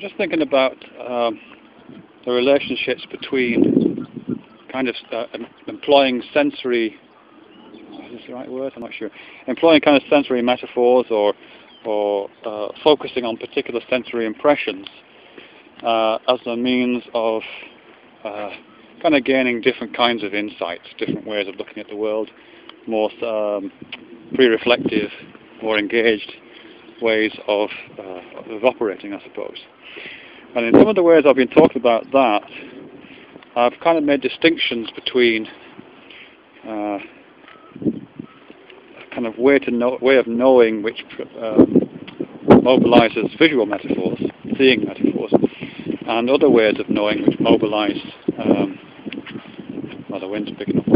just thinking about the relationships between kind of employing sensory, is this the right word? I'm not sure. Employing kind of sensory metaphors or focusing on particular sensory impressions as a means of kind of gaining different kinds of insights, different ways of looking at the world, more pre-reflective, more engaged ways of operating, I suppose. And in some of the ways I've been talking about that, I've kind of made distinctions between kind of way of knowing which mobilizes visual metaphors, seeing metaphors, and other ways of knowing which mobilize, well, the wind's picking up,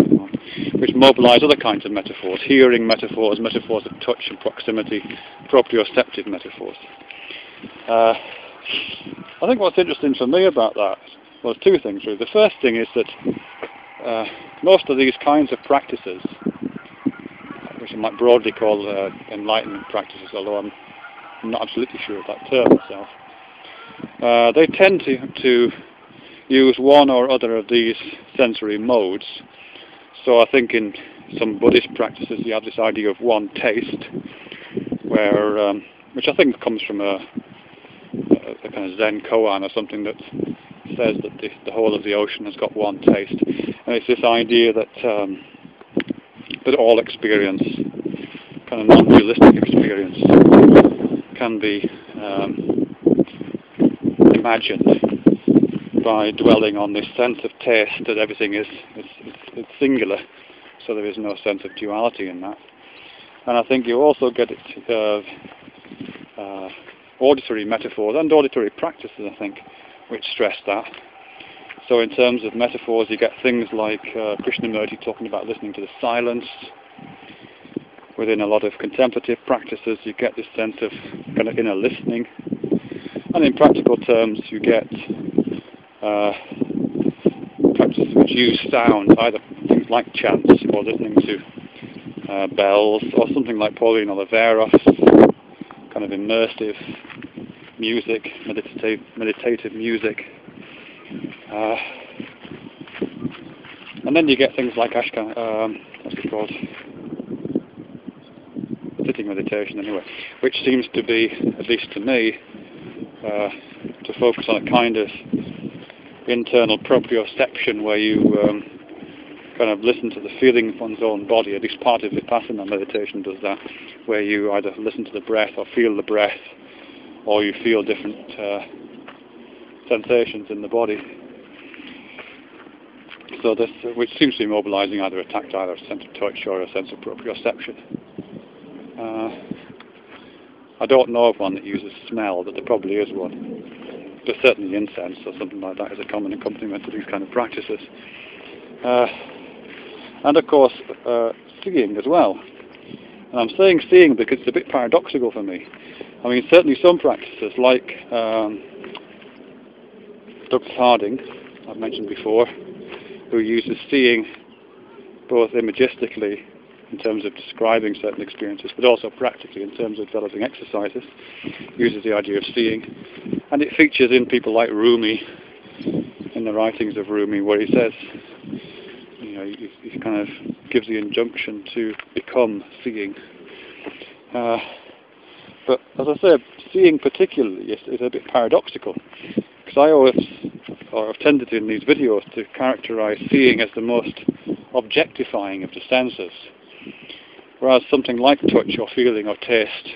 which mobilize other kinds of metaphors, hearing metaphors, metaphors of touch and proximity, proprioceptive metaphors. I think what's interesting for me about that, well, there's two things really. The first thing is that most of these kinds of practices, which I might broadly call enlightenment practices, although I'm not absolutely sure of that term myself, they tend to use one or other of these sensory modes. So I think in some Buddhist practices you have this idea of one taste, where which I think comes from a kind of Zen koan or something that says that the whole of the ocean has got one taste, and it's this idea that that all experience, kind of non-dualistic experience, can be imagined by dwelling on this sense of taste that everything is it's singular, so there is no sense of duality in that. And I think you also get it auditory metaphors and auditory practices, I think, which stress that. So in terms of metaphors, you get things like Krishnamurti talking about listening to the silence. Within a lot of contemplative practices, you get this sense of kind of inner listening. And in practical terms, you get practices which use sound, either things like chants or listening to bells, or something like Pauline Oliveros, kind of immersive music, meditative music. And then you get things like what's it called? Sitting meditation, anyway, which seems to be, at least to me, to focus on a kind of internal proprioception where you kind of listen to the feeling of one's own body. At least part of Vipassana meditation does that, where you either listen to the breath or feel the breath, or you feel different sensations in the body. So this, which seems to be mobilizing either a tactile or a sense of touch or a sense of proprioception. I don't know of one that uses smell, but there probably is one. But certainly incense or something like that is a common accompaniment to these kind of practices. And of course, seeing as well. And I'm saying seeing because it's a bit paradoxical for me. I mean, certainly some practices, like Douglas Harding, I've mentioned before, who uses seeing both imagistically in terms of describing certain experiences, but also practically in terms of developing exercises, uses the idea of seeing. And it features in people like Rumi, in the writings of Rumi, where he says, you know, he kind of gives the injunction to become seeing. But as I say, seeing particularly is a bit paradoxical, because I always, or have tended in these videos to characterize seeing as the most objectifying of the senses, whereas something like touch or feeling or taste,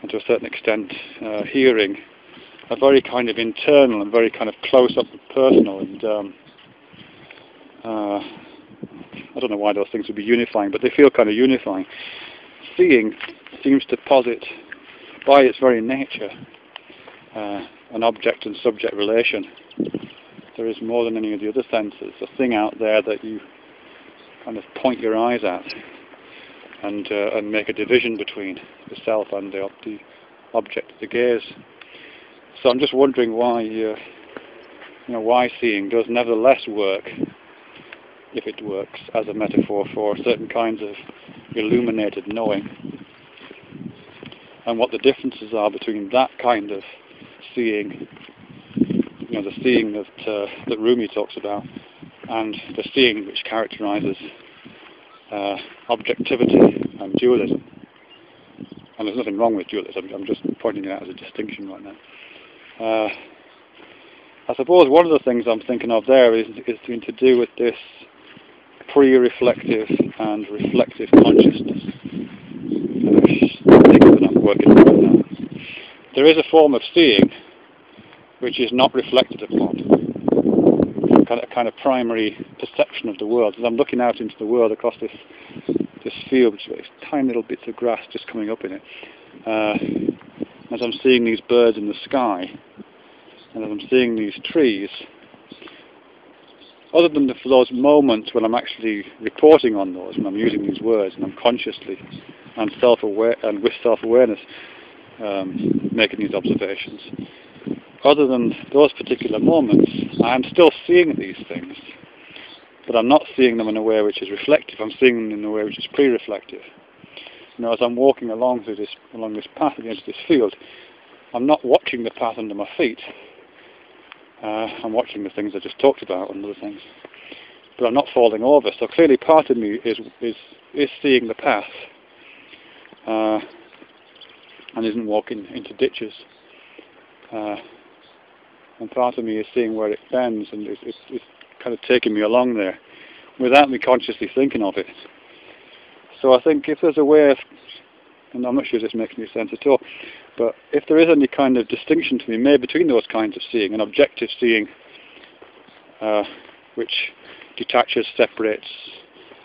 and to a certain extent hearing, are very kind of internal and very kind of close up and personal, and I don't know why those things would be unifying, but they feel kind of unifying. Seeing seems to posit, by its very nature, an object and subject relation. There is more than any of the other senses, a thing out there that you kind of point your eyes at and make a division between the self and the object of the gaze. So I'm just wondering why, why seeing does nevertheless work, if it works as a metaphor for certain kinds of illuminated knowing, and what the differences are between that kind of seeing, you know, the seeing that Rumi talks about, and the seeing which characterises objectivity and dualism. And there's nothing wrong with dualism, I'm just pointing it out as a distinction right now. I suppose one of the things I'm thinking of there is to do with this pre-reflective and reflective consciousness, which I think that I'm working on right now. There is a form of seeing which is not reflected upon, a kind of primary perception of the world. As I'm looking out into the world across this field, which is tiny little bits of grass just coming up in it, as I'm seeing these birds in the sky, and as I'm seeing these trees, other than for those moments when I'm actually reporting on those, when I'm using these words and I'm consciously and self-aware and with self-awareness making these observations, other than those particular moments, I'm still seeing these things, but I'm not seeing them in a way which is reflective. I'm seeing them in a way which is pre-reflective. You know, as I'm walking along this path against this field, I'm not watching the path under my feet. I'm watching the things I just talked about and other things, but I'm not falling over. So clearly, part of me is seeing the path, and isn't walking into ditches. And part of me is seeing where it bends, and it's kind of taking me along there, without me consciously thinking of it. So I think if there's a way of, and I'm not sure if this makes any sense at all, but if there is any kind of distinction to be made between those kinds of seeing, an objective seeing which detaches, separates,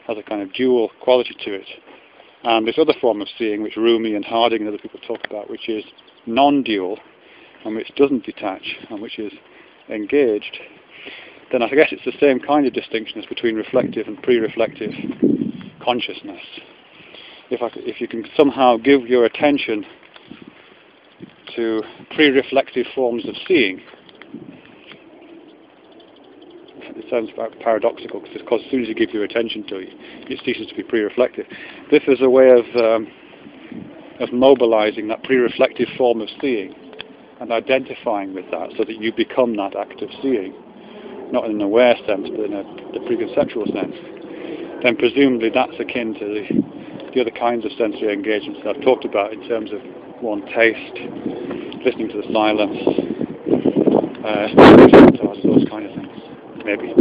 has a kind of dual quality to it, and this other form of seeing which Rumi and Harding and other people talk about, which is non-dual, and which doesn't detach, and which is engaged, then I guess it's the same kind of distinction as between reflective and pre-reflective consciousness. If you can somehow give your attention to pre-reflective forms of seeing, it sounds paradoxical, because as soon as you give your attention to it, it ceases to be pre-reflective. This is a way of mobilizing that pre-reflective form of seeing and identifying with that, so that you become that act of seeing, not in an aware sense, but in the preconceptual sense. Then presumably that's akin to the other kinds of sensory engagements that I've talked about, in terms of one, taste, listening to the silence, those kind of things, maybe.